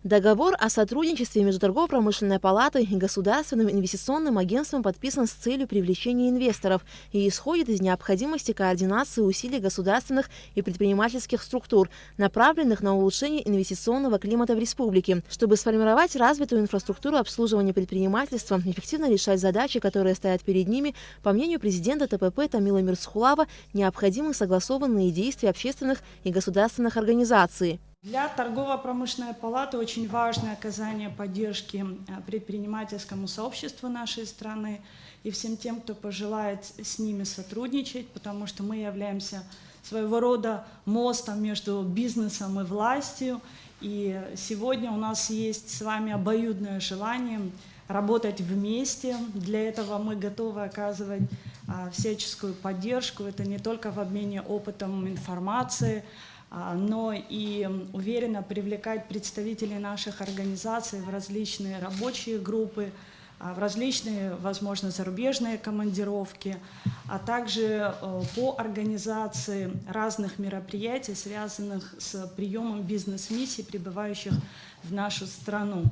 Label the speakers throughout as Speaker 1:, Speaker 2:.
Speaker 1: Договор о сотрудничестве между Торгово-промышленной палатой и Государственным инвестиционным агентством подписан с целью привлечения инвесторов и исходит из необходимости координации усилий государственных и предпринимательских структур, направленных на улучшение инвестиционного климата в республике, чтобы сформировать развитую инфраструктуру обслуживания предпринимательства, эффективно решать задачи, которые стоят перед ними. По мнению президента ТПП Тамила Мирсхулава, необходимы согласованные действия общественных и государственных организаций.
Speaker 2: Для торгово-промышленной палаты очень важно оказание поддержки предпринимательскому сообществу нашей страны и всем тем, кто пожелает с ними сотрудничать, потому что мы являемся своего рода мостом между бизнесом и властью. И сегодня у нас есть с вами обоюдное желание работать вместе. Для этого мы готовы оказывать всяческую поддержку. Это не только в обмене опытом, информацией, но и уверенно привлекать представителей наших организаций в различные рабочие группы, в различные, возможно, зарубежные командировки, а также по организации разных мероприятий, связанных с приемом бизнес-миссий, прибывающих в нашу страну.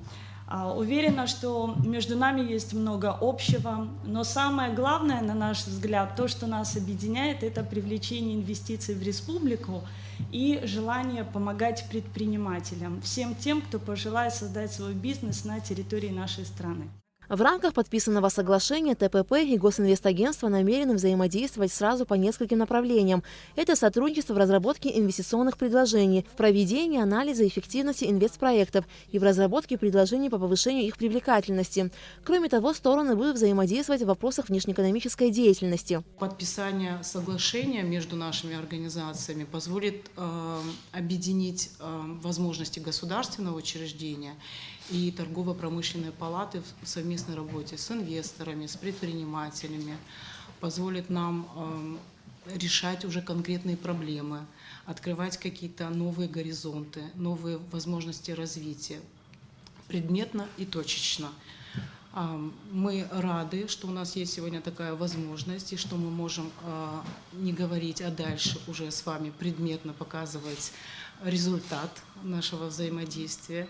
Speaker 2: Уверена, что между нами есть много общего, но самое главное, на наш взгляд, то, что нас объединяет, это привлечение инвестиций в республику и желание помогать предпринимателям, всем тем, кто пожелает создать свой бизнес на территории нашей страны.
Speaker 1: В рамках подписанного соглашения ТПП и Госинвестагентство намерены взаимодействовать сразу по нескольким направлениям. Это сотрудничество в разработке инвестиционных предложений, в проведении анализа эффективности инвестпроектов и в разработке предложений по повышению их привлекательности. Кроме того, стороны будут взаимодействовать в вопросах внешнеэкономической деятельности.
Speaker 3: Подписание соглашения между нашими организациями позволит объединить возможности государственного учреждения и торгово-промышленной палаты в совместной работе с инвесторами, с предпринимателями, позволит нам решать уже конкретные проблемы, открывать какие-то новые горизонты, новые возможности развития, предметно и точечно. Мы рады, что у нас есть сегодня такая возможность, и что мы можем не говорить, а дальше уже с вами предметно показывать результат нашего взаимодействия.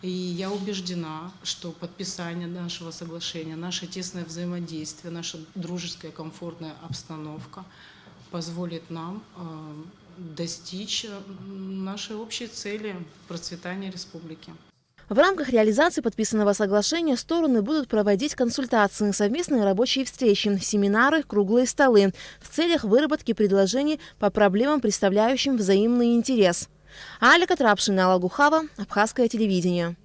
Speaker 3: И я убеждена, что подписание нашего соглашения, наше тесное взаимодействие, наша дружеская, комфортная обстановка позволит нам достичь нашей общей цели – процветания республики.
Speaker 1: В рамках реализации подписанного соглашения стороны будут проводить консультации, совместные рабочие встречи, семинары, круглые столы в целях выработки предложений по проблемам, представляющим взаимный интерес. Алика Трапшина, Алагухава, Абхазское телевидение.